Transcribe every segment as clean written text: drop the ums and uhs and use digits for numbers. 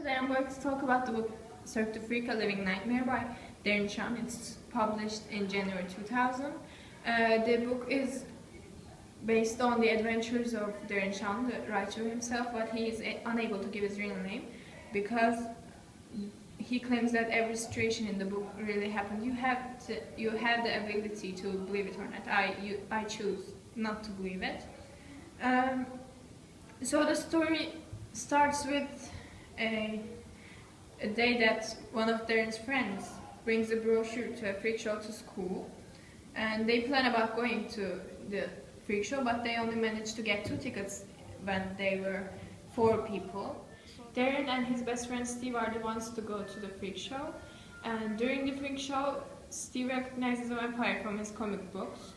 Today I'm going to talk about the book Cirque du Freak, A Living Nightmare by Darren Shan. It's published in January 2000. The book is based on the adventures of Darren Shan, the writer himself, but he is unable to give his real name because he claims that every situation in the book really happened. You have the ability to believe it or not. I choose not to believe it. So the story starts with a day that one of Darren's friends brings a brochure to a freak show to school, and they plan about going to the freak show, but they only managed to get 2 tickets when they were 4 people. Darren and his best friend Steve are the ones to go to the freak show, and during the freak show, Steve recognizes a vampire from his comic books.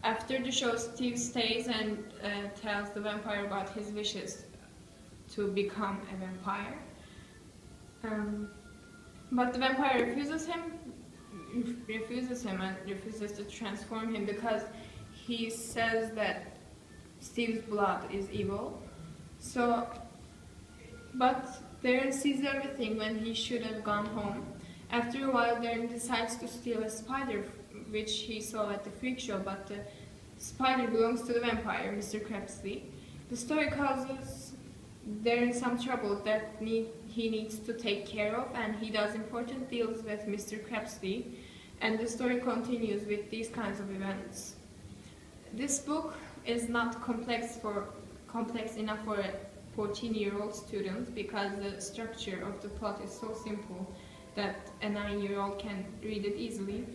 After the show, Steve stays and tells the vampire about his wishes to become a vampire. But the vampire refuses him and refuses to transform him because he says that Steve's blood is evil. But Darren sees everything when he should have gone home. After a while, Darren decides to steal a spider which he saw at the freak show, but the spider belongs to the vampire, Mr. Crabtree. The story causes Darren some trouble that he needs to take care of, and he does important deals with Mr. Crabtree, and the story continues with these kinds of events. This book is not complex enough for a 14-year-old student because the structure of the plot is so simple that a 9-year-old can read it easily.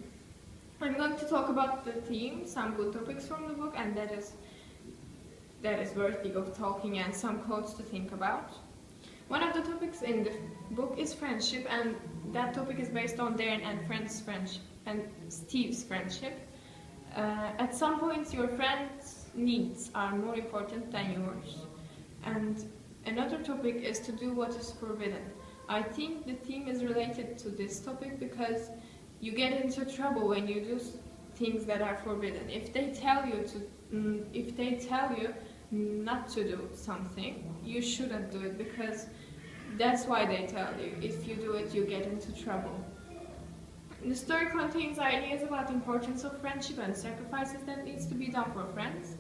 I'm going to talk about the theme, some good topics from the book, and that is worthy of talking, and some quotes to think about. One of the topics in the book is friendship, and that topic is based on Darren and Steve's friendship. At some points, your friend's needs are more important than yours. And another topic is to do what is forbidden. I think the theme is related to this topic because you get into trouble when you do things that are forbidden. If they tell you not to do something, you shouldn't do it because that's why they tell you. If you do it, you get into trouble. The story contains ideas about the importance of friendship and sacrifices that needs to be done for friends.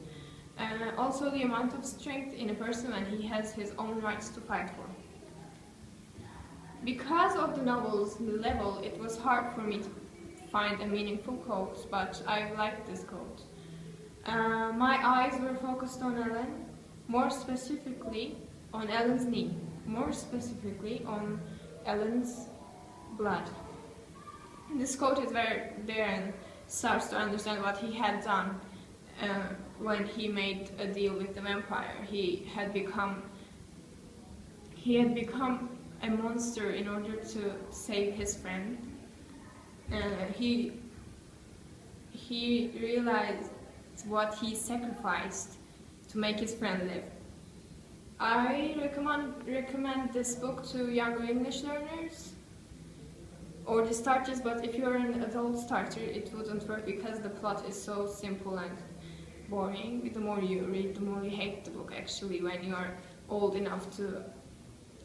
Also the amount of strength in a person when he has his own rights to fight for. Because of the novel's level, it was hard for me to find a meaningful quote, but I liked this quote. My eyes were focused on Ellen, more specifically on Ellen's knee, more specifically on Ellen's blood. This quote is where Darren starts to understand what he had done when he made a deal with the vampire. He had become a monster in order to save his friend. He realized what he sacrificed to make his friend live. I recommend this book to younger English learners or the starters, but if you're an adult starter, it wouldn't work because the plot is so simple and boring. The more you read, the more you hate the book, actually, when you're old enough to,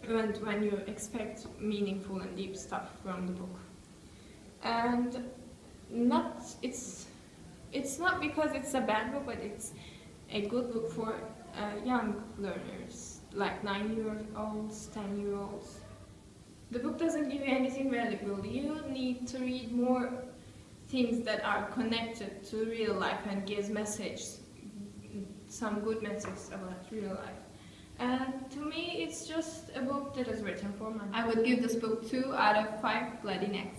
when you expect meaningful and deep stuff from the book. And it's not because it's a bad book, but it's a good book for young learners, like 9-year-olds, 10-year-olds. The book doesn't give you anything valuable. You need to read more things that are connected to real life and gives some good messages about real life. And to me, it's just a book that is written for me. I would give this book 2 out of 5 bloody necks.